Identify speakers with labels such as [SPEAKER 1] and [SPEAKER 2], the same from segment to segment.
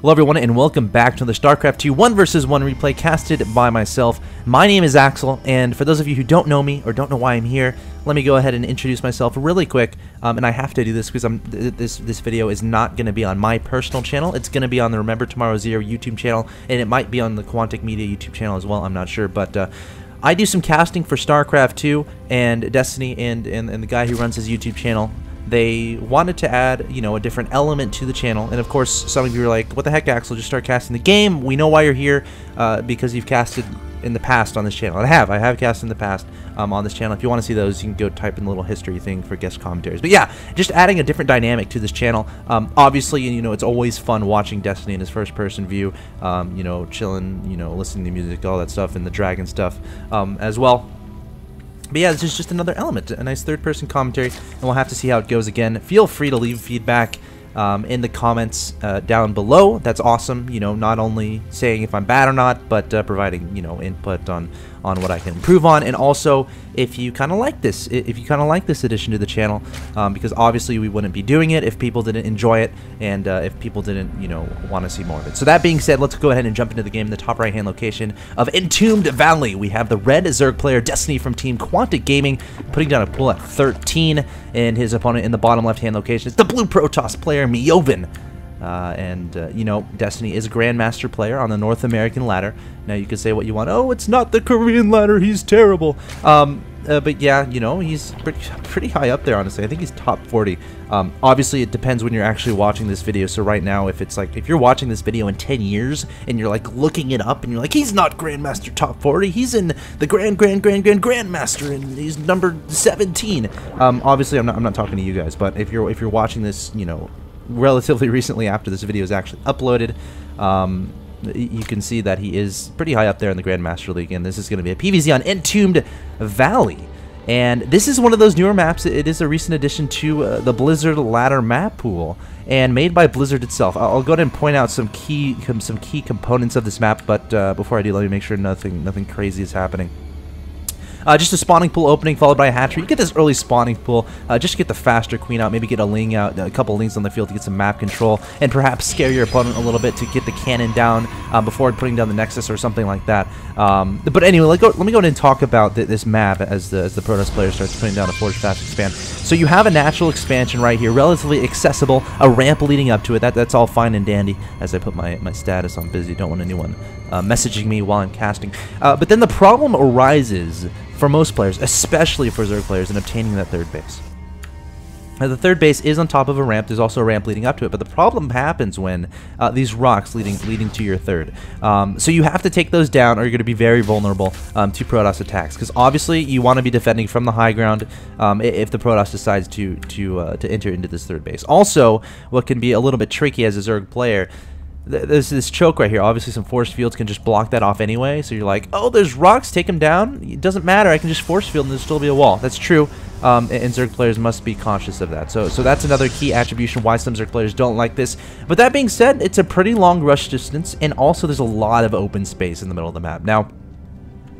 [SPEAKER 1] Hello everyone and welcome back to the Starcraft 2 1 vs 1 replay casted by myself. My name is Axel, and for those of you who don't know me or don't know why I'm here, let me go ahead and introduce myself really quick. And I have to do this because this video is not going to be on my personal channel. It's going to be on the Remember Tomorrow Zero YouTube channel, and it might be on the Quantic Media YouTube channel as well. I'm not sure, but I do some casting for Starcraft 2 and Destiny, and the guy who runs his YouTube channel, they wanted to add, you know, a different element to the channel. And of course, some of you are like, what the heck, Axel, just start casting the game. We know why you're here, because you've casted in the past on this channel. I have casted in the past on this channel. If you want to see those, you can go type in the little history thing for guest commentaries. But yeah, just adding a different dynamic to this channel. Obviously, you know, it's always fun watching Destiny in his first-person view, you know, chilling, you know, listening to music, all that stuff, and the dragon stuff as well. But yeah, this is just another element, a nice third-person commentary, and we'll have to see how it goes again. Feel free to leave feedback in the comments down below. That's awesome, you know, not only saying if I'm bad or not, but providing, you know, input on what I can improve on, and also if you kind of like this, addition to the channel, because obviously we wouldn't be doing it if people didn't enjoy it, and if people didn't, you know, want to see more of it. So that being said, let's go ahead and jump into the game. In the top right-hand location of Entombed Valley, we have the red Zerg player Destiny from Team Quantic Gaming putting down a pool at 13, and his opponent in the bottom left-hand location is the blue Protoss player Meovin. You know, Destiny is a Grandmaster player on the North American ladder. Now, you can say what you want. Oh, it's not the Korean ladder. He's terrible. But yeah, you know, he's pretty high up there, honestly. I think he's top 40. Obviously, it depends when you're actually watching this video. So right now, if you're watching this video in 10 years and you're like looking it up and you're like, he's not Grandmaster top 40. He's in the Grandmaster and he's number 17. Obviously, I'm not talking to you guys, but if you're watching this, you know, relatively recently after this video is actually uploaded, you can see that he is pretty high up there in the Grandmaster League, and this is going to be a PvZ on Entombed Valley. And this is one of those newer maps. It is a recent addition to the Blizzard ladder map pool, and made by Blizzard itself. I'll go ahead and point out some key components of this map, but before I do, let me make sure nothing crazy is happening. Just a spawning pool opening followed by a hatchery. You get this early spawning pool just to get the faster queen out, maybe get a ling out, a couple lings on the field to get some map control, and perhaps scare your opponent a little bit to get the cannon down before putting down the Nexus or something like that. But anyway, let me go ahead and talk about this map as the Protoss player starts putting down a Forge Fast Expand. So you have a natural expansion right here, relatively accessible, a ramp leading up to it. That's all fine and dandy. As I put my status on busy, don't want anyone messaging me while I'm casting. But then the problem arises for most players, especially for Zerg players, in obtaining that third base. Now, the third base is on top of a ramp. There's also a ramp leading up to it, but the problem happens when these rocks leading to your third. So you have to take those down, or you're going to be very vulnerable to Protoss attacks. Because obviously, you want to be defending from the high ground if the Protoss decides to enter into this third base. Also, what can be a little bit tricky as a Zerg player, there's this choke right here. Obviously, some force fields can just block that off anyway. So you're like, oh, there's rocks, take them down. It doesn't matter. I can just force field and there'll still be a wall. That's true. And Zerg players must be conscious of that. So that's another key attribution why some Zerg players don't like this. But that being said, it's a pretty long rush distance, and also there's a lot of open space in the middle of the map. Now,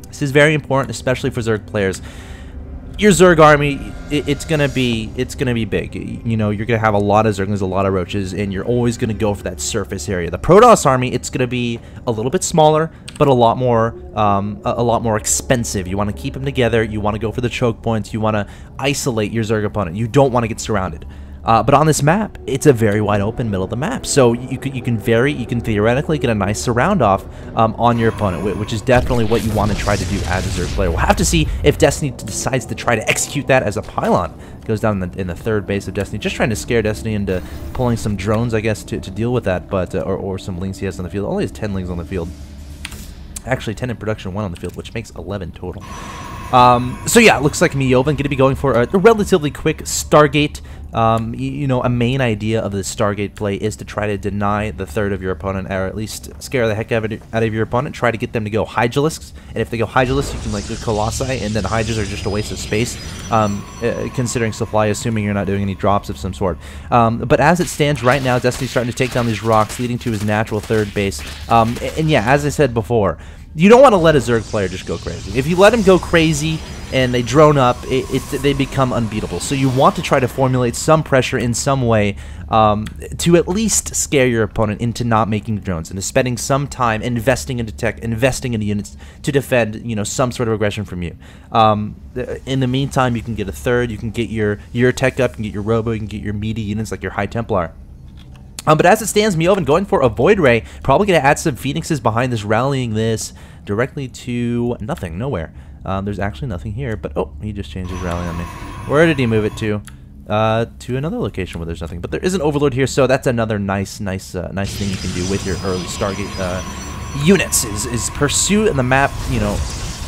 [SPEAKER 1] this is very important, especially for Zerg players. Your Zerg army, it's gonna be big. You know, you're gonna have a lot of Zerglings, a lot of roaches, and you're always gonna go for that surface area. The Protoss army, it's gonna be a little bit smaller, but a lot more expensive. You want to keep them together. You want to go for the choke points. You want to isolate your Zerg opponent. You don't want to get surrounded. But on this map, it's a very wide open middle of the map, so you can theoretically get a nice surround off on your opponent, which is definitely what you want to try to do as a Zerg player. We'll have to see if Destiny decides to try to execute that as a pylon. Goes down in the third base of Destiny, just trying to scare Destiny into pulling some drones, I guess, to deal with that, but or some lings he has on the field. Only has 10 lings on the field. Actually, 10 in production, 1 on the field, which makes 11 total. So yeah, it looks like Meovin going to be going for a relatively quick Stargate. You know, a main idea of the Stargate play is to try to deny the third of your opponent, or at least scare the heck out of your opponent. Try to get them to go Hydralisks, and if they go Hydralisks, you can like go Colossi, and then Hydras are just a waste of space, considering supply, assuming you're not doing any drops of some sort. But as it stands right now, Destiny's starting to take down these rocks, leading to his natural third base. And yeah, as I said before, you don't want to let a Zerg player just go crazy. If you let him go crazy and they drone up, they become unbeatable. So you want to try to formulate some pressure in some way to at least scare your opponent into not making drones, into spending some time investing into tech, investing into units to defend, you know, some sort of aggression from you. In the meantime, you can get a third, you can get your tech up, you can get your robo, you can get your meaty units like your High Templar. But as it stands, Meovin going for a Void Ray, probably going to add some Phoenixes behind this, rallying this directly to nothing, nowhere. There's actually nothing here, but oh, he just changed his rally on me. Where did he move it to? To another location where there's nothing. But there is an Overlord here, so that's another nice thing you can do with your early Stargate units is pursue the map, you know,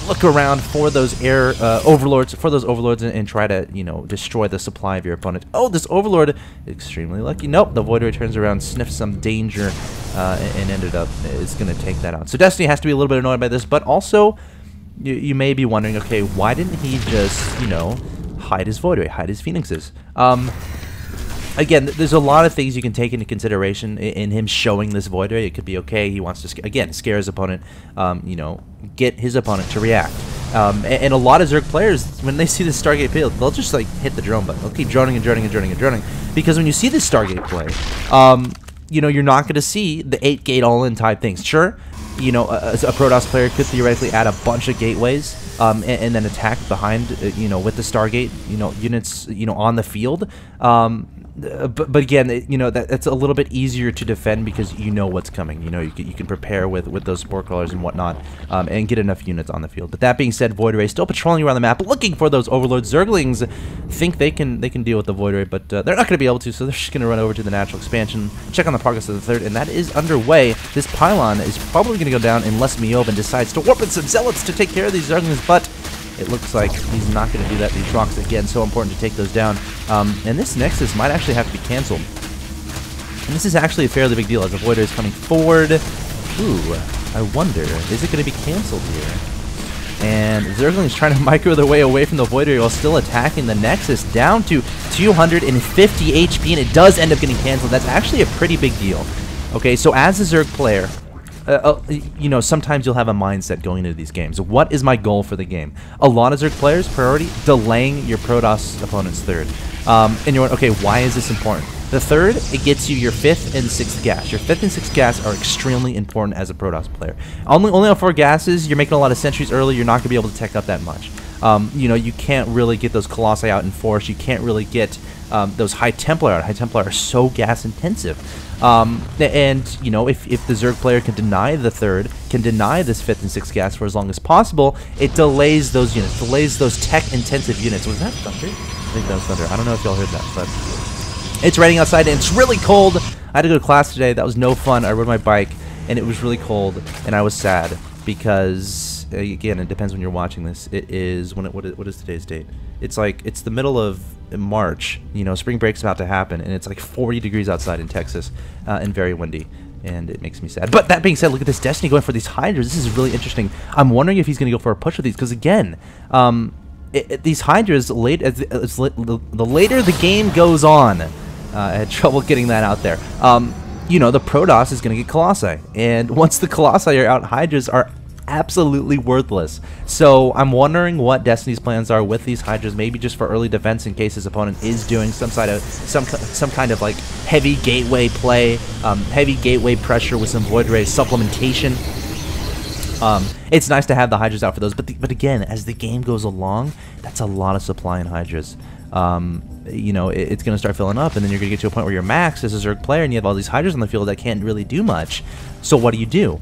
[SPEAKER 1] look around for those overlords, and try to, you know, destroy the supply of your opponent. Oh, this Overlord, extremely lucky. Nope, the Void Ray turns around, sniffs some danger, and ended up is going to take that out. So Destiny has to be a little bit annoyed by this, but also you may be wondering, okay, why didn't he just, you know, hide his Void Ray, hide his Phoenixes? Again, there's a lot of things you can take into consideration in him showing this Void Ray. It could be, okay, he wants to, again, scare his opponent, you know, get his opponent to react. And a lot of Zerg players, when they see this Stargate play, they'll just, like, hit the drone button. They'll keep droning and droning and droning and droning. Because when you see this Stargate play, you know, you're not going to see the 8-gate all-in type things. Sure, you know, a Protoss player could theoretically add a bunch of gateways and then attack behind, you know, with the Stargate, you know, units, you know, on the field. But again, you know, that's a little bit easier to defend because you know what's coming. You know, you can prepare with those spore crawlers and whatnot, and get enough units on the field. But that being said, Void Ray still patrolling around the map, looking for those Overlord. Zerglings think they can deal with the Void Ray, but they're not going to be able to. So they're just going to run over to the natural expansion, check on the progress of the third, and that is underway. This pylon is probably going to go down unless Meovin decides to warp in some zealots to take care of these Zerglings, but it looks like he's not going to do that. These rocks, again, so important to take those down. And this Nexus might actually have to be canceled. And this is actually a fairly big deal as the Void Ray is coming forward. Ooh, I wonder, is it going to be canceled here? And Zergling is trying to micro their way away from the Void Ray while still attacking the Nexus down to 250 HP, and it does end up getting canceled. That's actually a pretty big deal. Okay, so as a Zerg player, you know, sometimes you'll have a mindset going into these games. What is my goal for the game? A lot of Zerg players, priority, delaying your Protoss opponent's third. And you're like, okay, why is this important? The third, it gets you your 5th and 6th gas. Your 5th and 6th gas are extremely important as a Protoss player. Only on 4 gases, you're making a lot of sentries early, you're not going to be able to tech up that much. You know, you can't really get those Colossi out in force. You can't really get those High Templar out. High Templar are so gas intensive. And, you know, if the Zerg player can deny the third, can deny this 5th and 6th gas for as long as possible, it delays those units, delays those tech-intensive units. Was that Thunder? I think that was Thunder. I don't know if y'all heard that, but it's raining outside and it's really cold. I had to go to class today. That was no fun. I rode my bike and it was really cold and I was sad because, again, it depends when you're watching this. It is, what is today's date? It's like, it's the middle of March, you know, spring break's about to happen, and it's like 40 degrees outside in Texas, and very windy, and it makes me sad. But that being said, look at this Destiny going for these Hydras. This is really interesting. I'm wondering if he's going to go for a push with these, because again, these Hydras, the later the game goes on, I had trouble getting that out there. You know, the Protoss is going to get Colossi, and once the Colossi are out, Hydras are absolutely worthless. So I'm wondering what Destiny's plans are with these Hydras, maybe just for early defense in case his opponent is doing some kind of like heavy gateway play, heavy gateway pressure with some Void Ray supplementation. It's nice to have the Hydras out for those, but again, as the game goes along, that's a lot of supply in Hydras. You know, it's going to start filling up, and then you're going to get to a point where you're maxed as a Zerg player, and you have all these Hydras on the field that can't really do much. So what do?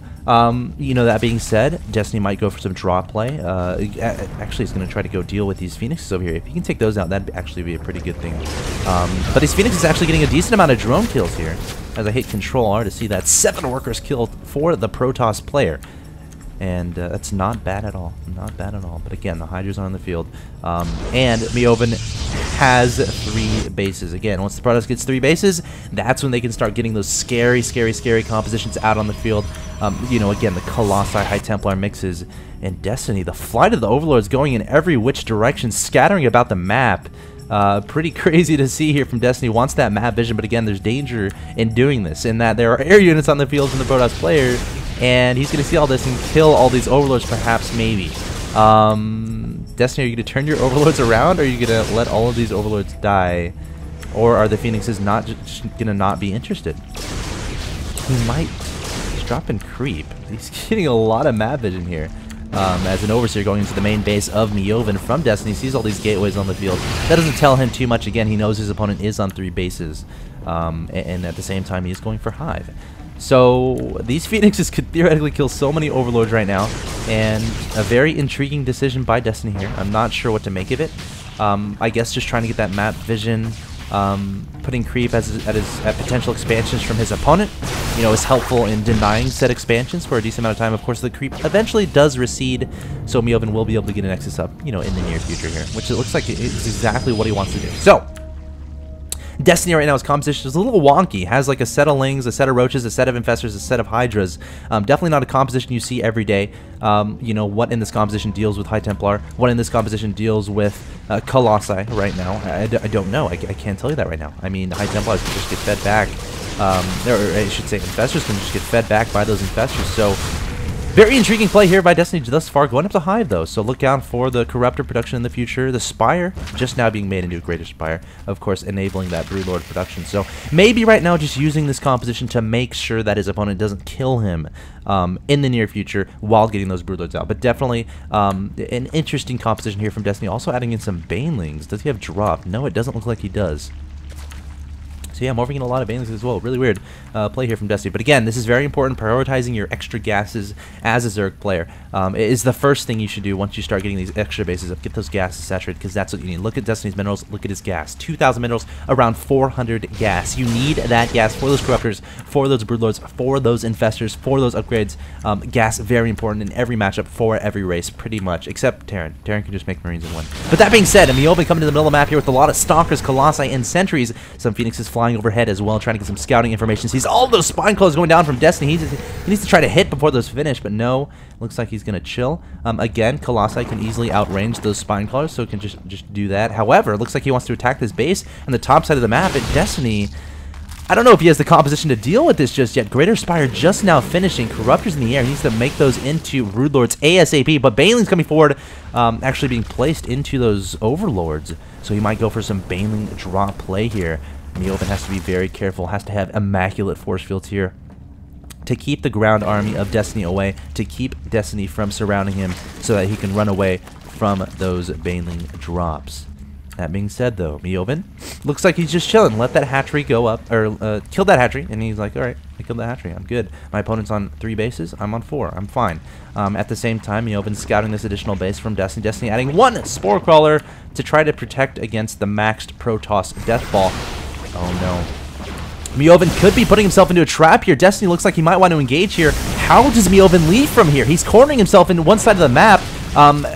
[SPEAKER 1] You know, that being said, Destiny might go for some draw play. Actually, he's going to try to go deal with these Phoenixes over here. If he can take those out, that'd actually be a pretty good thing. But these Phoenixes actually getting a decent amount of drone kills here, as I hit Control R to see that 7 workers killed for the Protoss player. And that's not bad at all. Not bad at all. But again, the Hydras are on the field. And Meovin has 3 bases. Again, once the Protoss gets 3 bases, that's when they can start getting those scary, scary, scary compositions out on the field. You know, again, the Colossi High Templar mixes. And Destiny, the flight of the Overlords going in every which direction, scattering about the map. Pretty crazy to see here from Destiny. Wants that map vision, but again, there's danger in doing this, in that there are air units on the field from the Protoss player. And he's going to see all this and kill all these overlords, perhaps, maybe. Destiny, are you going to turn your overlords around, or are you going to let all of these overlords die? Or are the Phoenixes not just going to not be interested? He might drop in creep. He's getting a lot of map vision here. As an overseer going into the main base of Meovin from Destiny, sees all these gateways on the field. That doesn't tell him too much. Again, he knows his opponent is on 3 bases. And at the same time, he is going for Hive. So these Phoenixes could theoretically kill so many overlords right now, and a very intriguing decision by Destiny here. I'm not sure what to make of it. I guess just trying to get that map vision, putting creep at potential expansions from his opponent, you know, is helpful in denying said expansions for a decent amount of time. Of course, the creep eventually does recede, so Meovin will be able to get an Nexus up, you know, in the near future here, which it looks like is exactly what he wants to do. So Destiny right now, his composition is a little wonky. Has like a set of Lings, a set of Roaches, a set of Infestors, a set of Hydras. Definitely not a composition you see every day. You know, what in this composition deals with High Templar? What in this composition deals with Colossi right now? I don't know. I can't tell you that right now. I mean, High Templars can just get fed back. Or I should say Infestors can just get fed back by those Infestors. So very intriguing play here by Destiny thus far, going up to Hive though, so look out for the Corruptor production in the future. The Spire just now being made into a Greater Spire, of course enabling that Broodlord production. So maybe right now just using this composition to make sure that his opponent doesn't kill him in the near future while getting those Broodlords out. But definitely an interesting composition here from Destiny, also adding in some Banelings. Does he have drop? No, it doesn't look like he does. So yeah, morphing in a lot of Banelings as well. Really weird play here from Destiny. But again, this is very important. Prioritizing your extra gases as a Zerg player is the first thing you should do once you start getting these extra bases up. Get those gases saturated, because that's what you need. Look at Destiny's minerals. Look at his gas. 2,000 minerals, around 400 gas. You need that gas for those Corruptors, for those Broodlords, for those Infestors, for those upgrades. Gas, very important in every matchup for every race, pretty much. Except Terran. Terran can just make Marines and win. But that being said, Meovin coming to the middle of the map here with a lot of Stalkers, Colossi, and Sentries. Some Phoenixes flying overhead as well, trying to get some scouting information. Sees all those spine claws going down from Destiny. He needs to try to hit before those finish, but no. Looks like he's going to chill. Again, Colossi can easily outrange those spine claws, so he can just do that. However, it looks like he wants to attack this base on the top side of the map. And Destiny, I don't know if he has the composition to deal with this just yet. Greater Spire just now finishing. Corruptors in the air. He needs to make those into Broodlords ASAP. But Baneling's coming forward, actually being placed into those Overlords. So he might go for some Baneling drop play here. Meovin has to be very careful, has to have immaculate force fields here to keep the ground army of Destiny away, to keep Destiny from surrounding him so that he can run away from those Baneling drops. That being said, though, Meovin looks like he's just chilling. Let that hatchery go up, or kill that hatchery, and he's like, all right, I killed that hatchery. I'm good. My opponent's on 3 bases. I'm on 4. I'm fine. At the same time, Meovin's scouting this additional base from Destiny. Destiny adding 1 Spore Crawler to try to protect against the maxed Protoss Death Ball. Oh no. Meovin could be putting himself into a trap here. Destiny looks like he might want to engage here. How does Meovin leave from here? He's cornering himself into one side of the map.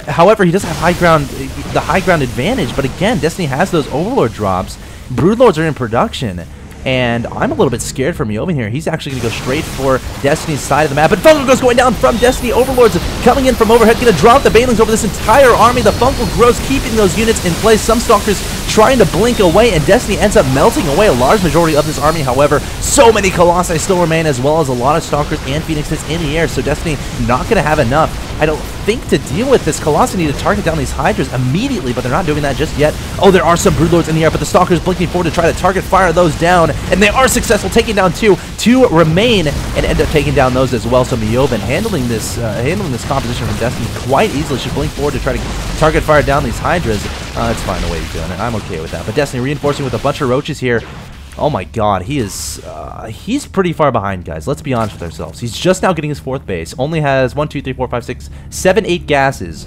[SPEAKER 1] However, he does have the high ground advantage, but again, Destiny has those Overlord drops. Broodlords are in production, and I'm a little bit scared for Meovin here. He's actually going to go straight for Destiny's side of the map, but Fungal Growth's going down from Destiny. Overlords coming in from overhead, going to drop the Banelings over this entire army. The Fungal Growth's keeping those units in place. Some Stalkers trying to blink away, and Destiny ends up melting away a large majority of this army. However, so many Colossi still remain, as well as a lot of Stalkers and Phoenixes in the air, so Destiny not going to have enough, I don't think, to deal with this. Colossi need to target down these Hydras immediately, but they're not doing that just yet. Oh, there are some Broodlords in the air, but the Stalkers blinking forward to try to target fire those down, and they are successful, taking down 2. 2 remain, and end up taking down those as well. So Meovin handling this composition from Destiny quite easily. Should blink forward to try to target fire down these Hydras. It's fine the way he's doing it. I'm okay with that. But Destiny reinforcing with a bunch of Roaches here. Oh my god, he's pretty far behind, guys. Let's be honest with ourselves. He's just now getting his 4th base. Only has 1, 2, 3, 4, 5, 6, 7, 8 gases.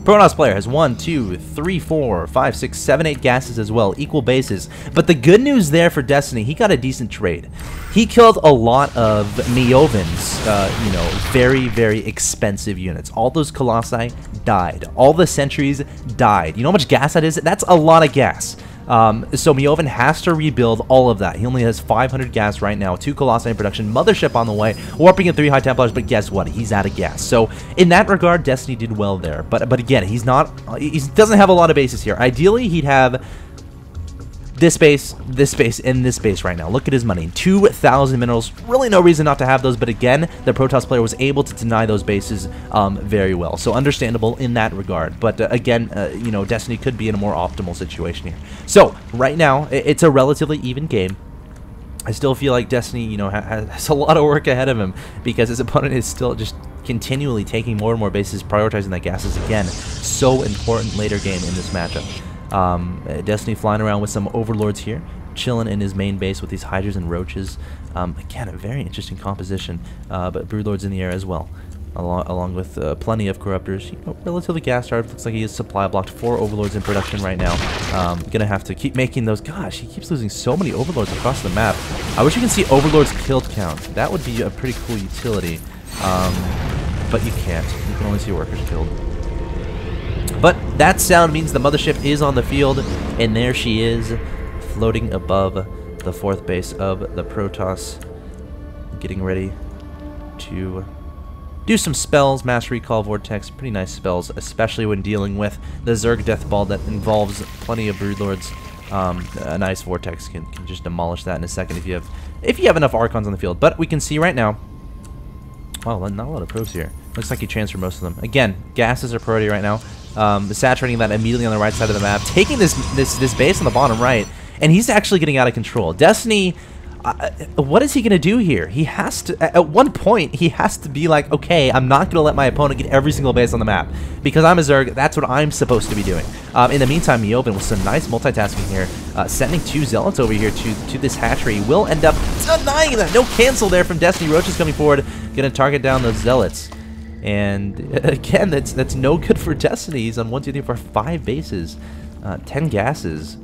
[SPEAKER 1] Protoss player has 1, 2, 3, 4, 5, 6, 7, 8 gases as well, equal bases. But the good news there for Destiny, he got a decent trade. He killed a lot of Meovin's, you know, very, very expensive units. All those Colossi died. All the Sentries died. You know how much gas that is? That's a lot of gas. So Meovin has to rebuild all of that. He only has 500 gas right now, 2 Colossi in production, Mothership on the way, warping in 3 High Templars, but guess what? He's out of gas. So in that regard, Destiny did well there. But again, he doesn't have a lot of bases here. Ideally, he'd have this base, and this base right now. Look at his money. 2,000 minerals. Really no reason not to have those, but again, the Protoss player was able to deny those bases very well. So understandable in that regard. But again, you know, Destiny could be in a more optimal situation here. So right now, it's a relatively even game. I still feel like Destiny, you know, has a lot of work ahead of him because his opponent is still just continually taking more and more bases, prioritizing that gases again. So important later game in this matchup. Destiny flying around with some overlords here, chilling in his main base with these hydras and roaches. Again, a very interesting composition, but broodlords in the air as well. Along with plenty of corruptors. You know, relatively gas starved. Looks like he is supply blocked. 4 overlords in production right now. Gonna have to keep making those. Gosh, he keeps losing so many overlords across the map. I wish you can see overlords killed count. That would be a pretty cool utility. But you can't. You can only see workers killed. But that sound means the mothership is on the field, and there she is, floating above the 4th base of the Protoss, getting ready to do some spells. Mass Recall, Vortex, pretty nice spells, especially when dealing with the Zerg Death Ball that involves plenty of Broodlords. A nice Vortex can just demolish that in a second if you have enough Archons on the field. But we can see right now, wow, not a lot of probes here. Looks like he transferred most of them. Again, gases are priority right now. Saturating that immediately on the right side of the map, taking this base on the bottom right, and he's actually getting out of control. Destiny, what is he going to do here? He has to, at one point, he has to be like, okay, I'm not going to let my opponent get every single base on the map. Because I'm a Zerg, that's what I'm supposed to be doing. In the meantime, Meovin with some nice multitasking here, sending 2 Zealots over here to this hatchery, will end up denying that. No cancel there from Destiny. Roach is coming forward, going to target down those Zealots. And again, that's no good for Destiny. He's on 1, 2, 3, 4, 5 bases, 10 gases.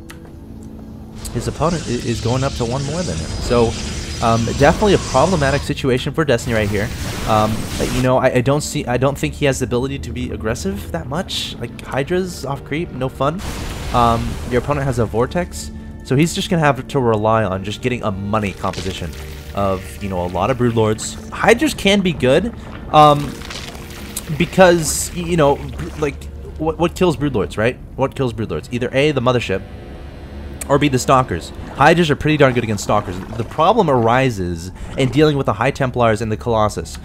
[SPEAKER 1] His opponent is going up to 1 more than him. So definitely a problematic situation for Destiny right here. You know, I don't think he has the ability to be aggressive that much. Like Hydras off creep, no fun. Your opponent has a Vortex, so he's just gonna have to rely on just getting a money composition of, you know, a lot of Broodlords. Hydras can be good. Because, you know, like, what kills Broodlords, right? What kills Broodlords? Either A, the mothership, or B, the Stalkers. Hydras are pretty darn good against Stalkers. The problem arises in dealing with the High Templars and the Colossus,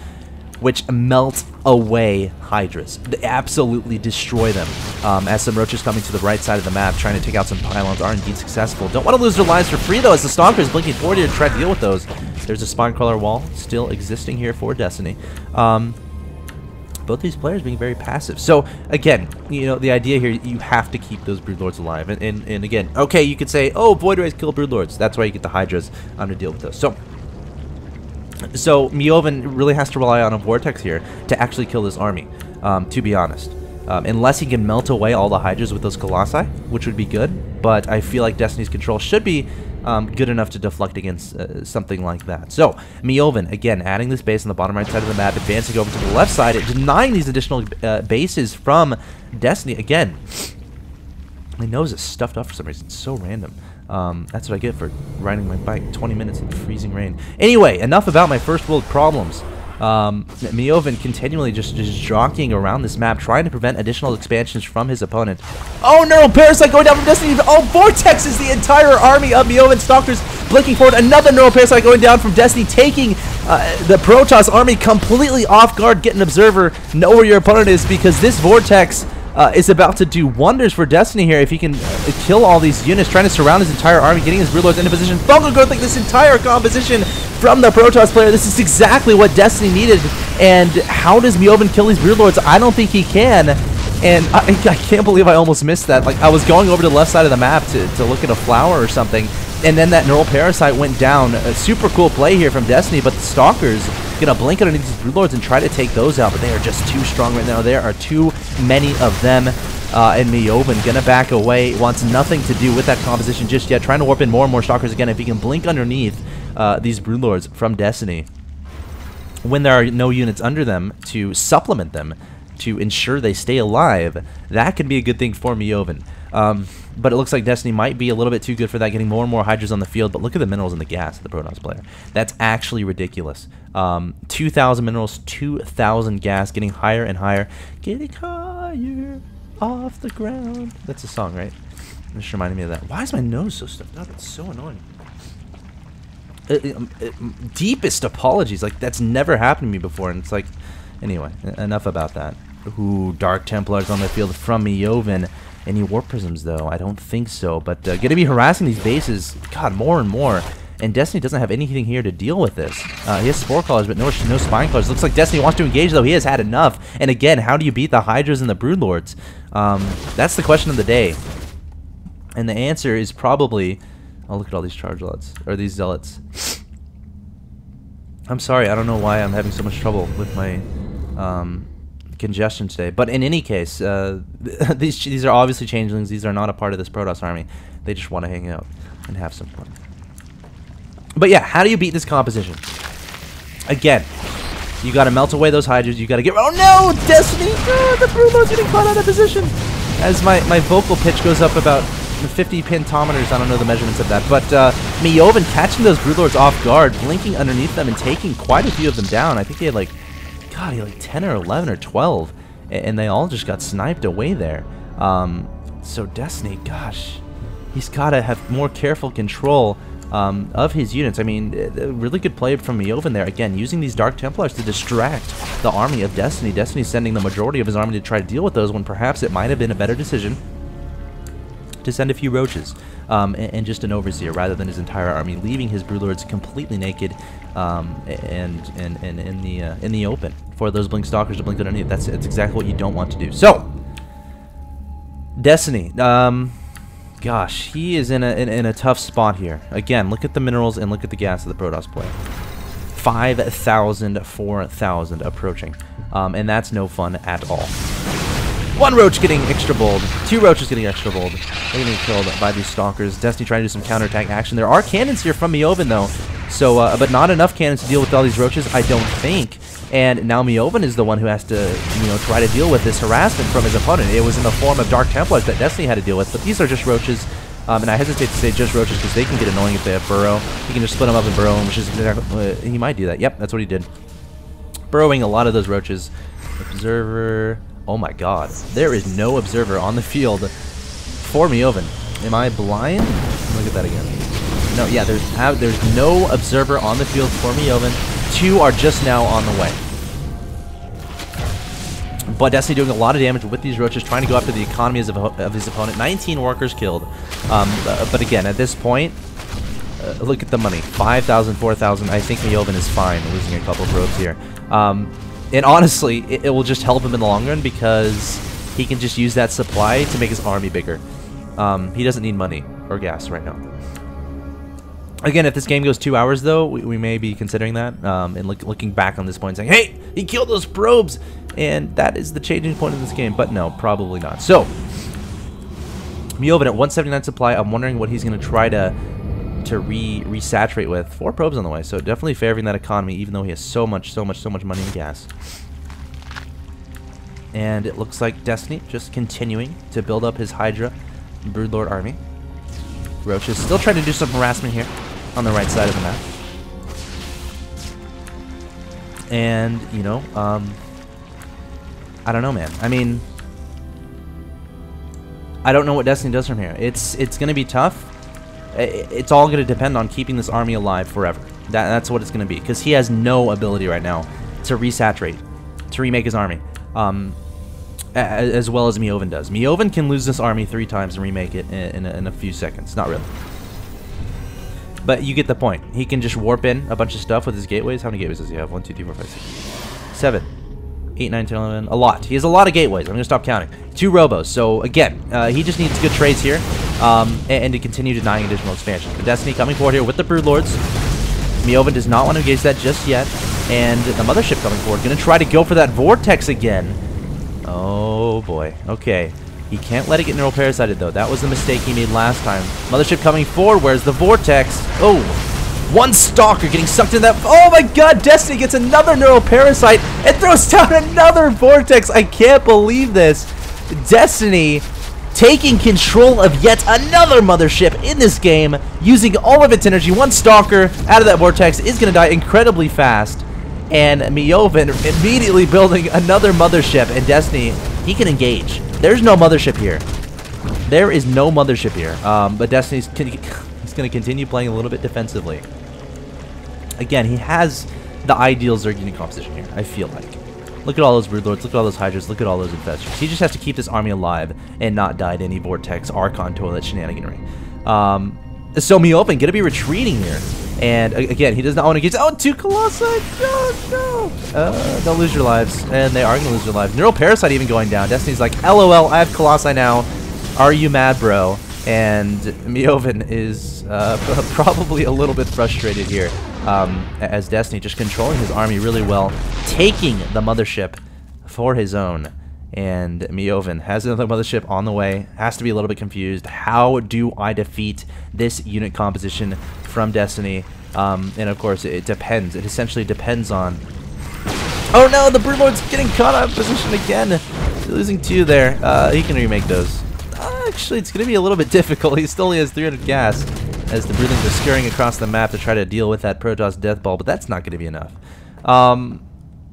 [SPEAKER 1] which melt away Hydras. They absolutely destroy them. As some Roaches coming to the right side of the map, trying to take out some pylons, are indeed successful. Don't want to lose their lives for free, though, as the Stalkers blinking forward here to try to deal with those. There's a Spinecrawler wall still existing here for Destiny. Both these players being very passive. So again, you know, the idea here, you have to keep those Broodlords alive. And again, okay, you could say, oh, Void Rays kill Broodlords. That's why you get the Hydras to deal with those. So Meovin really has to rely on a Vortex here to actually kill this army, to be honest. Unless he can melt away all the Hydras with those Colossi, which would be good. But I feel like Destiny's control should be good enough to deflect against something like that. So, Meovin, again, adding this base on the bottom right side of the map, advancing over to the left side, denying these additional bases from Destiny. Again, my nose is stuffed up for some reason. It's so random. That's what I get for riding my bike 20 minutes in freezing rain. Anyway, enough about my first world problems. Meovin continually just jockeying around this map, trying to prevent additional expansions from his opponent. Oh, Neural Parasite going down from Destiny. Oh, Vortex is the entire army of Meovin Stalkers blinking forward. Another Neural Parasite going down from Destiny, taking the Protoss army completely off guard. Get an observer, know where your opponent is, because this Vortex is about to do wonders for Destiny here if he can kill all these units, trying to surround his entire army, getting his Broodlords into position. Fungal Growth, like this entire composition from the Protoss player. This is exactly what Destiny needed. And how does Meovin kill these Broodlords? I don't think he can. And I can't believe I almost missed that. Like, I was going over to the left side of the map to look at a flower or something, and then that Neural Parasite went down. A super cool play here from Destiny, but the Stalkers gonna blink underneath these Broodlords and try to take those out, but they are just too strong right now. There are too many of them, and Meovin gonna back away. Wants nothing to do with that composition just yet, trying to warp in more and more Stalkers again. If he can blink underneath these Broodlords from Destiny, when there are no units under them to supplement them, to ensure they stay alive, that could be a good thing for Meovin. But it looks like Destiny might be a little bit too good for that, getting more and more Hydras on the field. But look at the minerals and the gas of the Protoss player. That's actually ridiculous. 2,000 minerals, 2,000 gas, getting higher and higher. Getting higher off the ground. That's a song, right? Just reminded me of that. Why is my nose so stuffed up? It's so annoying. Deepest apologies. Like, that's never happened to me before. And it's like, anyway, enough about that. Ooh, Dark Templars on the field from Meovin. Any Warp Prisms, though? I don't think so. But going to be harassing these bases, God, more and more. And Destiny doesn't have anything here to deal with this. He has Spore Callers, but no Spine Callers. Looks like Destiny wants to engage, though. He has had enough. And again, how do you beat the Hydras and the Broodlords? That's the question of the day. And the answer is probably... Oh, look at all these Charge Lots. Or these Zealots. I'm sorry, I don't know why I'm having so much trouble with my congestion today. But in any case, these are obviously changelings. These are not a part of this Protoss army. They just want to hang out and have some fun. But yeah, how do you beat this composition? Again, you got to melt away those Hydras. You got to get... Oh no! Destiny! Oh, the Broodlord's getting caught out of position! As my vocal pitch goes up about 50 pentometers. I don't know the measurements of that. But Meovin catching those Broodlords off guard, blinking underneath them and taking quite a few of them down. I think he had like... God, he had like 10 or 11 or 12. And they all just got sniped away there. So Destiny, gosh, he's got to have more careful control of his units. I mean, a really good play from Meovin there. Again, using these Dark Templars to distract the army of Destiny. Destiny's sending the majority of his army to try to deal with those when perhaps it might have been a better decision to send a few Roaches and just an Overseer rather than his entire army, leaving his Broodlords completely naked and in the open for those Blink Stalkers to blink underneath. That's exactly what you don't want to do. So, Destiny. Gosh, he is in a tough spot here. Again, look at the minerals and look at the gas of the Protoss play. 5,000, 4,000 approaching. And that's no fun at all. One Roach getting extra bold. Two Roaches getting extra bold. They're getting killed by these Stalkers. Destiny trying to do some counterattack action. There are cannons here from Meovin, though. So, but not enough cannons to deal with all these Roaches, I don't think. And now Meovin is the one who has to, you know, try to deal with this harassment from his opponent. It was in the form of Dark Templars that Destiny had to deal with, but these are just Roaches. And I hesitate to say just Roaches because they can get annoying if they have Burrow. He can just split them up and burrow them, which is exactly... he might do that. Yep, that's what he did. Burrowing a lot of those Roaches. Observer... Oh my god. There is no Observer on the field for Meovin. Am I blind? Look at that again. No, yeah, there's no Observer on the field for Meovin. Two are just now on the way. But Destiny doing a lot of damage with these Roaches, trying to go after the economy of his opponent. 19 workers killed. But again, at this point, look at the money. 5,000, 4,000. I think Meovin is fine losing a couple of probes here. And honestly, it will just help him in the long run because he can just use that supply to make his army bigger. He doesn't need money or gas right now. Again, if this game goes 2 hours, though, we may be considering that and looking back on this point and saying, hey, he killed those probes! And that is the changing point of this game. But no, probably not. So, Meovin at 179 supply. I'm wondering what he's going to try to resaturate with. 4 probes on the way, so definitely favoring that economy, even though he has so much money in gas. And it looks like Destiny just continuing to build up his Hydra and Broodlord army. Roach is still trying to do some harassment here on the right side of the map. And, you know, I don't know, man. I mean, I don't know what Destiny does from here. It's going to be tough. It's all going to depend on keeping this army alive forever. That's what it's going to be. Because he has no ability right now to resaturate, to remake his army. As well as Meovin does. Meovin can lose this army 3 times and remake it in a few seconds. Not really. But you get the point. He can just warp in a bunch of stuff with his gateways. How many gateways does he have? 1, 2, 3, 4, 5, 6, 7, 8, 9, 10, 11. A lot. He has a lot of gateways. I'm going to stop counting. 2 robos. So, again, he just needs good trades here. And to continue denying additional expansion. The Destiny coming forward here with the Broodlords. Meovin does not want to engage that just yet. And the Mothership coming forward. Going to try to go for that Vortex again. Oh, boy. Okay. He can't let it get neural parasited, though. That was the mistake he made last time. Mothership coming forward. Where's the Vortex? Oh. 1 Stalker getting sucked into that. Oh, my God. Destiny gets another neural parasite and throws down another Vortex. I can't believe this. Destiny taking control of yet another Mothership in this game, using all of its energy. 1 Stalker out of that Vortex is going to die incredibly fast. And Meovin immediately building another Mothership. And Destiny, he can engage. There's no Mothership here. There is no mothership here, but Destiny's he's going to continue playing a little bit defensively. Again, he has the ideal Zerg unit composition here, I feel like. Look at all those Broodlords, look at all those Hydras, look at all those Infestors. He just has to keep this army alive and not die to any Vortex, Archon, Toilet shenaniganry. So Meovin going to be retreating here. And again, he does not want to get... Oh, 2 Colossi! No, no! Don't lose your lives. And they are going to lose their lives. Neural Parasite even going down. Destiny's like, LOL, I have Colossi now. Are you mad, bro? And Meovin is probably a little bit frustrated here. As Destiny just controlling his army really well, taking the mothership for his own. And Meovin has another mothership on the way, has to be a little bit confused. How do I defeat this unit composition from Destiny? And of course, it depends. It essentially depends on... Oh no, the Broodlord's getting caught out of position again. Losing 2 there. He can remake those. Actually, it's going to be a little bit difficult. He still only has 300 gas as the Broodlings are scurrying across the map to try to deal with that Protoss Death Ball, but that's not going to be enough.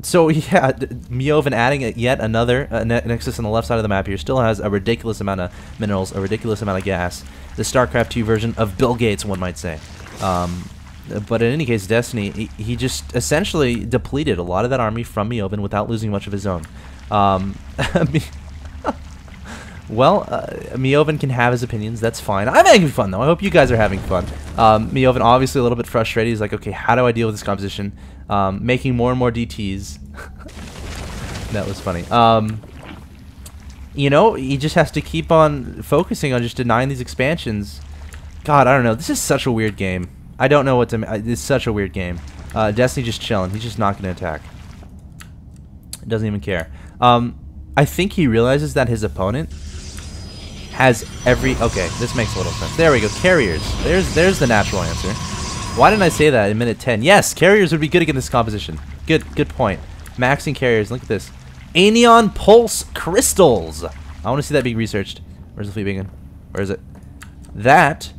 [SPEAKER 1] So yeah, Meovin adding yet another Nexus on the left side of the map here still has a ridiculous amount of minerals, a ridiculous amount of gas. The StarCraft 2 version of Bill Gates, one might say. But in any case, Destiny, he just essentially depleted a lot of that army from Meovin without losing much of his own. Well, Meovin can have his opinions. That's fine. I'm having fun, though. I hope you guys are having fun. Meovin obviously a little bit frustrated. He's like, okay, how do I deal with this composition? Making more and more DTs. That was funny. You know, he just has to keep on focusing on just denying these expansions. God, I don't know. This is such a weird game. I don't know what to... It's such a weird game. Destiny just chilling. He's just not going to attack. Doesn't even care. I think he realizes that his opponent has every... Okay, this makes a little sense. There we go. Carriers. There's the natural answer. Why didn't I say that in minute 10? Yes, carriers would be good against this composition. Good point. Maxing carriers. Look at this. Anion Pulse Crystals. I want to see that being researched. Where's the fleet beacon? Where is it? That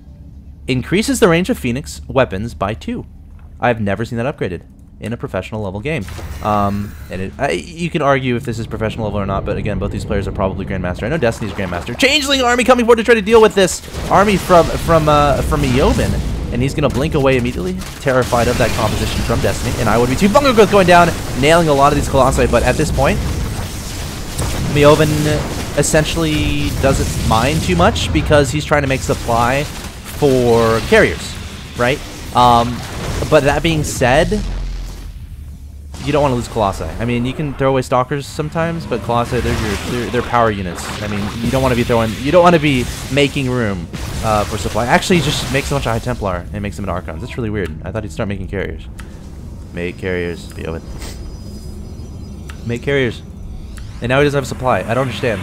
[SPEAKER 1] increases the range of Phoenix weapons by 2. I've never seen that upgraded in a professional level game. And you can argue if this is professional level or not, but again, both these players are probably Grandmaster. I know Destiny's Grandmaster. Changeling army coming forward to try to deal with this army from Meovin, and he's gonna blink away immediately, terrified of that composition from Destiny. And I would be too. Bunker Growth going down, nailing a lot of these Colossi, but at this point, Meovin essentially doesn't mind too much because he's trying to make supply for carriers, right? But that being said, you don't want to lose Colossi. I mean, you can throw away Stalkers sometimes, but Colossi, they're power units. I mean, you don't want to be making room for supply. Actually, he just makes a bunch of High Templar and makes them into Archons. That's really weird. I thought he'd start making carriers. Make carriers. Meovin. Make carriers. And now he doesn't have supply. I don't understand.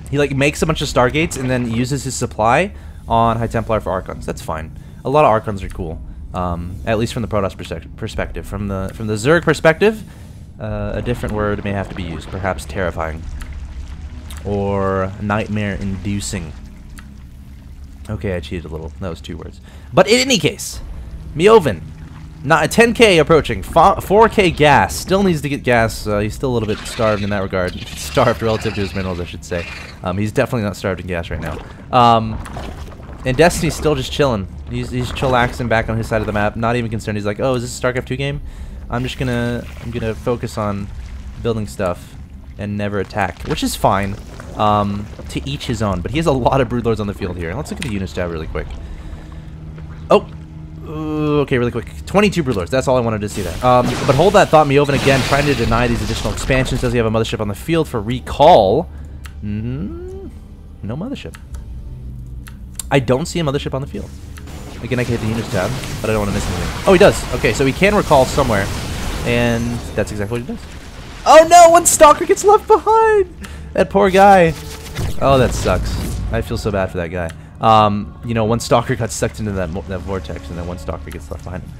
[SPEAKER 1] He like makes a bunch of Stargates and then uses his supply on High Templar for Archons. That's fine. A lot of Archons are cool. At least from the Protoss perspective. From the Zerg perspective, a different word may have to be used. Perhaps terrifying. Or nightmare-inducing. Okay, I cheated a little. That was 2 words. But in any case, Meovin, not a 10k approaching, 4k gas. Still needs to get gas. He's still a little bit starved in that regard. Starved relative to his minerals, I should say. He's definitely not starved in gas right now. And Destiny's still just chilling. He's chillaxing back on his side of the map, not even concerned. He's like, oh, is this a StarCraft 2 game? I'm gonna focus on building stuff and never attack, which is fine. To each his own. But he has a lot of Broodlords on the field here. Let's look at the unit stat really quick. Oh, okay, really quick. 22 Broodlords. That's all I wanted to see there. But hold that thought. Meovin again trying to deny these additional expansions. Does he have a mothership on the field for recall? No mothership. I don't see a mothership on the field. Again, I can hit the units tab, but I don't want to miss anything. Oh, he does. Okay, so he can recall somewhere, and that's exactly what he does. Oh no, one Stalker gets left behind! That poor guy. Oh, that sucks. I feel so bad for that guy. You know, one Stalker got sucked into that vortex, and then one Stalker gets left behind him.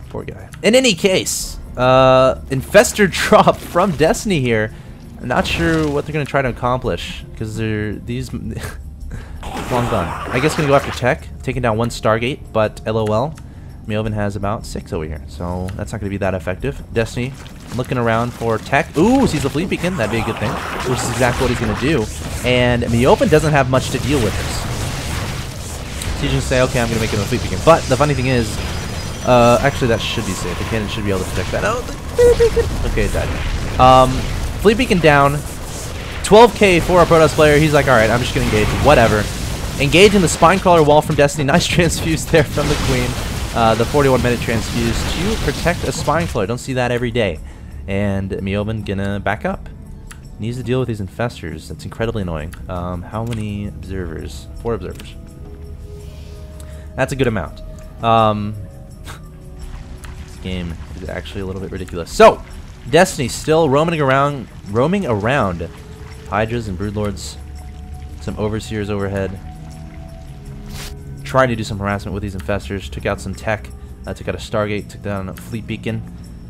[SPEAKER 1] Poor guy. In any case, Infestor drop from Destiny here. I'm not sure what they're going to try to accomplish, because these... long gone. I guess going to go after tech, taking down one Stargate, but LOL. Meovin has about 6 over here, so that's not going to be that effective. Destiny looking around for tech. Ooh, sees the fleet beacon. That'd be a good thing, which is exactly what he's going to do. And Meovin doesn't have much to deal with this. So you just say, okay, I'm going to make him a fleet beacon. But the funny thing is, actually that should be safe. The cannon should be able to protect that. Oh, the fleet beacon. Okay, it died. Fleet beacon down. 12k for a Protoss player. He's like, alright, I'm just going to engage. Whatever. Engage in the Spinecrawler wall from Destiny. Nice transfuse there from the Queen. The 41-minute transfuse to protect a Spinecrawler. Don't see that every day. And Meovin gonna back up. Needs to deal with these infestors. That's incredibly annoying. How many observers? 4 observers. That's a good amount. This game is actually a little bit ridiculous. So, Destiny still roaming around. Hydras and Broodlords. Some Overseers overhead. Trying to do some harassment with these infestors. Took out some tech. Took out a Stargate. Took down a fleet beacon.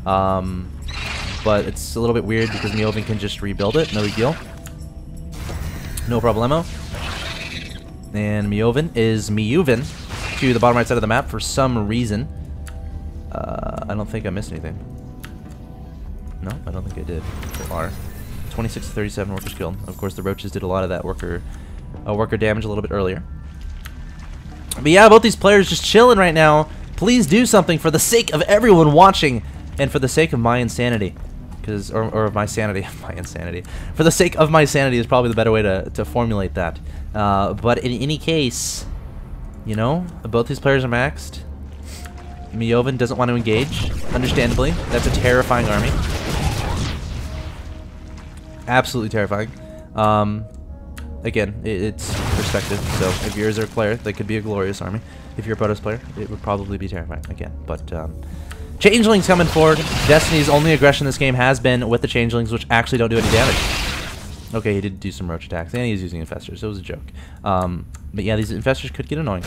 [SPEAKER 1] But it's a little bit weird because Meovin can just rebuild it. No big deal. No problemo. And Meovin is Meovin to the bottom right side of the map for some reason. I don't think I missed anything. No, I don't think I did. So R. 26 to 37 workers killed. Of course, the roaches did a lot of that worker damage a little bit earlier. But yeah, both these players just chilling right now. Please do something for the sake of everyone watching and for the sake of my insanity. Or my sanity. My insanity. For the sake of my sanity is probably the better way to formulate that. But in any case, you know, both these players are maxed. Meovin doesn't want to engage, understandably. That's a terrifying army. Absolutely terrifying. Again, it's perspective. So if you're a Zerg player, that could be a glorious army. If you're a Protoss player, it would probably be terrifying. Again, but Changelings coming forward. Destiny's only aggression in this game has been with the Changelings, which actually don't do any damage. Okay, he did do some roach attacks, and he's using infestors, so it was a joke. But yeah, these infestors could get annoying.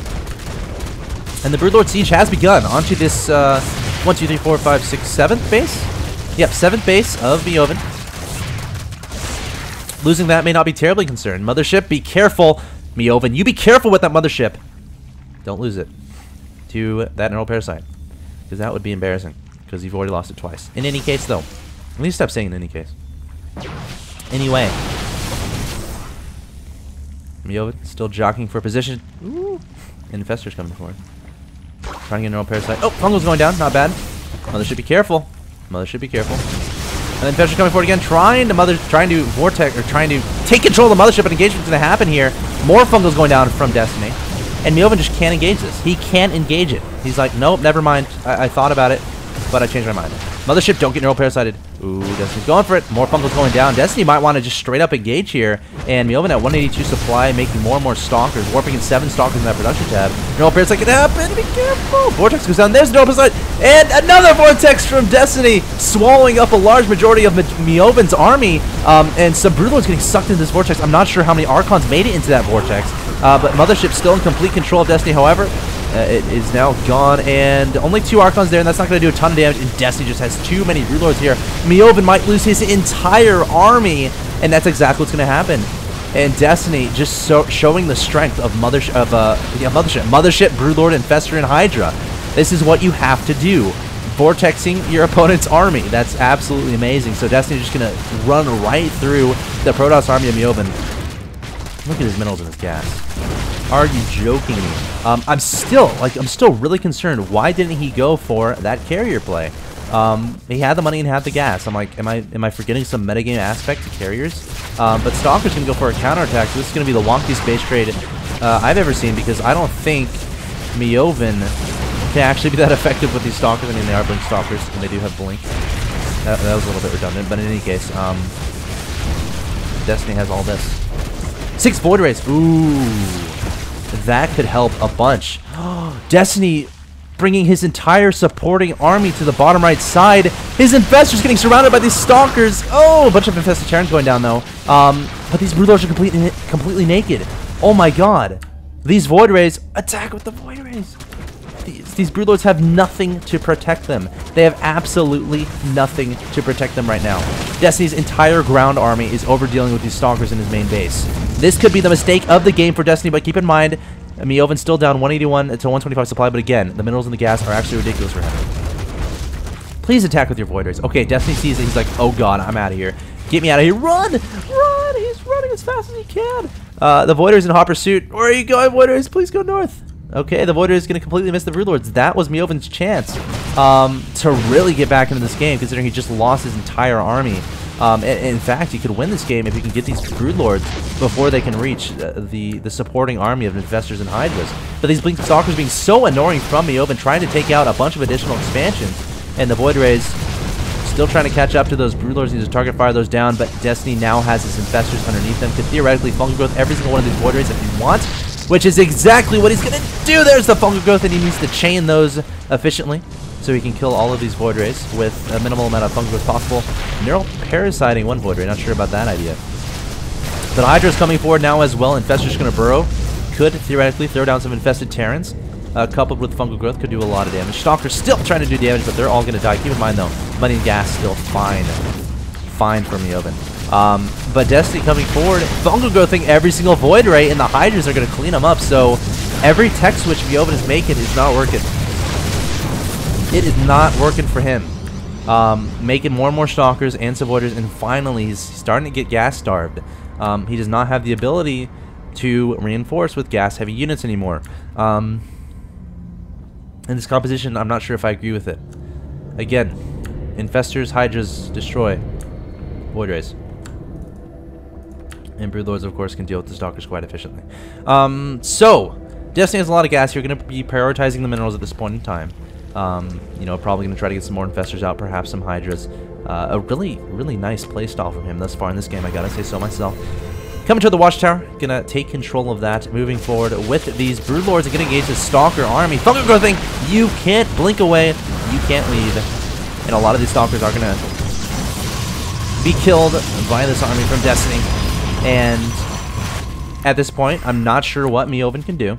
[SPEAKER 1] And the Broodlord Siege has begun onto this 1, 2, 3, 4, 5, 6, 7th base. Yep, 7th base of Meovin. Losing that may not be terribly concerned. Mothership, be careful. Meovin, you be careful with that mothership. Don't lose it to that neural parasite, because that would be embarrassing, because you've already lost it twice. In any case, though. At least stop saying in any case. Anyway. Meovin still jockeying for position. Ooh. Infestor's coming forward. Trying to get a neural parasite. Oh, Fungal's going down. Not bad. Mothership, be careful. Mothership, be careful. And then Infestor's coming forward again, trying to vortex, or trying to take control of the mothership, and engagement's gonna happen here. More Fungal's going down from Destiny. And Meovin just can't engage this. He can't engage it. He's like, nope, never mind. I thought about it, but I changed my mind. Mothership, don't get neural parasited. Ooh, Destiny's going for it. More Fungal's going down. Destiny might want to just straight up engage here. And Meovin at 182 supply, making more and more Stalkers. Warping in 7 Stalkers in that production tab. Neural parasite can happen. Be careful. Vortex goes down. There's neural parasite. And another Vortex from Destiny, swallowing up a large majority of Meovin's army. And some Broodlords getting sucked into this Vortex. I'm not sure how many Archons made it into that Vortex. But Mothership still in complete control of Destiny, however. It is now gone, and only 2 Archons there, and that's not going to do a ton of damage, and Destiny just has too many Broodlords here. Meovin might lose his entire army, and that's exactly what's going to happen. And Destiny just showing the strength of Mothership, Broodlord, Infestor, and Hydra. This is what you have to do. Vortexing your opponent's army. That's absolutely amazing. So Destiny's just going to run right through the Protoss army of Meovin. Look at his minerals and his gas. Are you joking me? I'm still really concerned. Why didn't he go for that carrier play? He had the money and had the gas. I'm like, am I forgetting some metagame aspect to carriers? But Stalker's gonna go for a counterattack. So this is gonna be the wonkiest base trade I've ever seen, because I don't think Meovin can actually be that effective with these Stalkers. I mean, they are Blink Stalkers, and they do have Blink. That was a little bit redundant, but in any case, Destiny has all this. 6 Void Rays. Ooh. That could help a bunch. Destiny bringing his entire supporting army to the bottom right side. His Infestor's getting surrounded by these Stalkers. Oh, a bunch of Infested Terrans going down, though. But these Broodlords are completely naked. Oh my god. These Void Rays, attack with the Void Rays. These Broodlords have nothing to protect them. They have absolutely nothing to protect them right now. Destiny's entire ground army is over dealing with these Stalkers in his main base. This could be the mistake of the game for Destiny, but keep in mind, Meovin still down 181 to 125 supply, but again, the minerals and the gas are actually ridiculous for him. Please attack with your Void Rays. Okay, Destiny sees it. He's like, oh god, I'm out of here. Get me out of here. Run! Run! He's running as fast as he can. The Void Rays in hot pursuit. Where are you going, Void Rays? Please go north. Okay, the Void Rays is going to completely miss the Broodlords. That was Meovin's chance to really get back into this game, considering he just lost his entire army. In fact, he could win this game if he can get these Broodlords before they can reach the supporting army of Infestors and Hydras. But these Blink Stalkers being so annoying from Meovin, trying to take out a bunch of additional expansions, and the Void Rays still trying to catch up to those Broodlords. Needs to target fire those down, but Destiny now has his Infestors underneath them. Could theoretically Fungal Growth every single one of these Void Rays if he wants, which is exactly what he's going to do. There's the Fungal Growth, and he needs to chain those efficiently so he can kill all of these Void Rays with a minimal amount of Fungal Growth possible. Neural Parasiting one Void Ray, not sure about that idea. But Hydra's coming forward now as well. Infestor's going to burrow. Could theoretically throw down some infested Terrans. Coupled with Fungal Growth could do a lot of damage. Stalker's still trying to do damage, but they're all going to die. Keep in mind though, Money and Gas still fine. Fine for Meovin. But Destiny coming forward, Fungal Growthing every single Void Ray, and the Hydras are going to clean them up. So every tech switch Meovin is making is not working. It is not working for him. Making more and more Stalkers and Voiders, and finally he's starting to get gas starved. He does not have the ability to reinforce with gas heavy units anymore. In this composition, I'm not sure if I agree with it. Again, Infestors, Hydras, destroy Void Rays. And Broodlords, of course, can deal with the Stalkers quite efficiently. So, Destiny has a lot of gas. You're going to be prioritizing the minerals at this point in time. You know, probably going to try to get some more Infestors out, perhaps some Hydras. A really, really nice playstyle from him thus far in this game, I gotta say so myself. Coming to the Watchtower, gonna take control of that, moving forward with these Broodlords and gonna engage the Stalker army. Fungal Growthing, you can't blink away, you can't leave. And a lot of these Stalkers are gonna be killed by this army from Destiny. And at this point, I'm not sure what Meovin can do.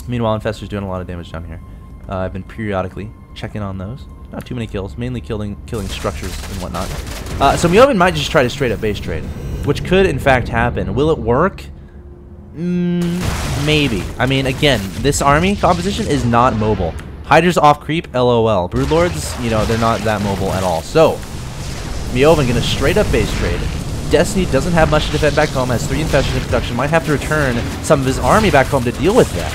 [SPEAKER 1] Meanwhile, Infestor's doing a lot of damage down here. I've been periodically checking on those. Not too many kills, mainly killing structures and whatnot. So Meovin might just try to straight up base trade, which could in fact happen. Will it work? Maybe. I mean, again, this army composition is not mobile. Hydra's off creep, LOL. Broodlords, you know, they're not that mobile at all. So, Meovin gonna straight up base trade. Destiny doesn't have much to defend back home, has 3 Infestors in production, might have to return some of his army back home to deal with that.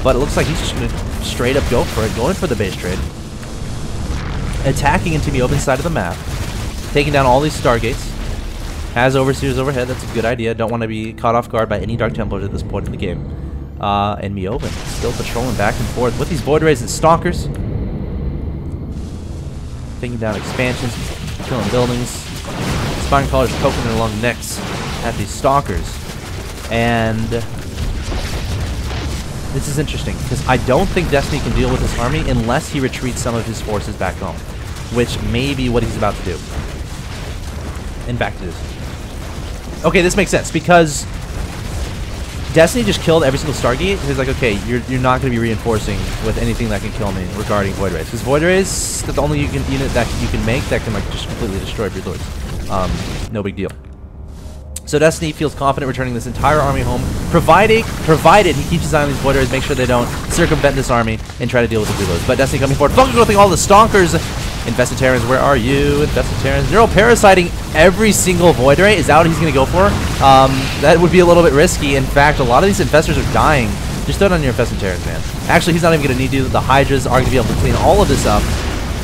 [SPEAKER 1] But it looks like he's just gonna straight up go for it, going for the base trade. Attacking into Meovin's side of the map, taking down all these Stargates. Has Overseers overhead, that's a good idea. Don't want to be caught off guard by any Dark Templars at this point in the game. And Meovin still patrolling back and forth with these Void Rays and Stalkers. Taking down expansions, killing buildings. Spine Crawlers poking their long necks at these Stalkers. And this is interesting, because I don't think Destiny can deal with this army unless he retreats some of his forces back home, which may be what he's about to do. And back to this. Okay, this makes sense, because Destiny just killed every single Stargate. He's like, okay, you're not going to be reinforcing with anything that can kill me regarding Void Rays. Because Void Rays, that's the only unit that you can make that can like just completely destroy Broodlords. No big deal. So Destiny feels confident returning this entire army home, provided he keeps his eye on these Void Rays, make sure they don't circumvent this army and try to deal with the Broodlords. But Destiny coming forward, Fungal Growthing all the Stalkers. Infested Terrans, where are you? Infested Terrans. Neural Parasiting every single Void Ray. Is that what he's going to go for? That would be a little bit risky. In fact, a lot of these Infestors are dying. Just throw it on your Infested Terrans, man. Actually, he's not even going to need to. The Hydras are going to be able to clean all of this up.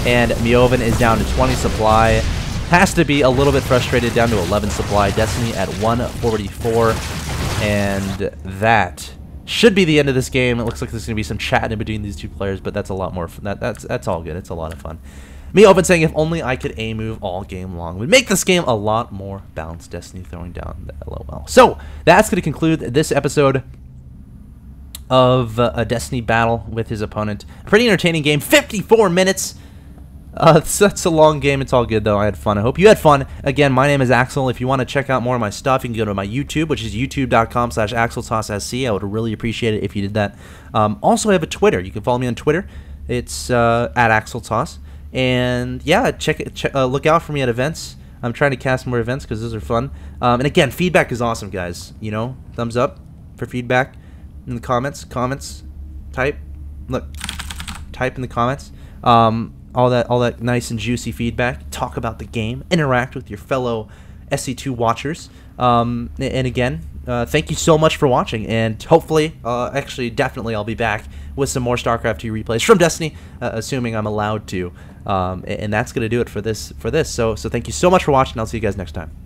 [SPEAKER 1] And Meovin is down to 20 supply. Has to be a little bit frustrated, down to 11 supply. Destiny at 144. And that should be the end of this game. It looks like there's going to be some chat in between these two players, but that's a lot more fun. That's all good. It's a lot of fun. Meovin saying, if only I could A-move all game long, would make this game a lot more balanced. Destiny throwing down the LOL. So, that's going to conclude this episode of a Destiny battle with his opponent. Pretty entertaining game. 54 minutes. That's a long game. It's all good, though. I had fun. I hope you had fun. Again, my name is Axel. If you want to check out more of my stuff, you can go to my YouTube, which is youtube.com/AxelTossSC. I would really appreciate it if you did that. Also, I have a Twitter. You can follow me on Twitter. It's at AxelToss. And yeah, look out for me at events. I'm trying to cast more events because those are fun. And again, feedback is awesome, guys. You know, thumbs up, for feedback in the comments. Type. Look. Type in the comments. All that nice and juicy feedback. Talk about the game. Interact with your fellow SC2 watchers. And again, thank you so much for watching. And hopefully, actually, definitely, I'll be back with some more StarCraft 2 replays from Destiny, assuming I'm allowed to. And that's gonna do it for this. So thank you so much for watching. I'll see you guys next time.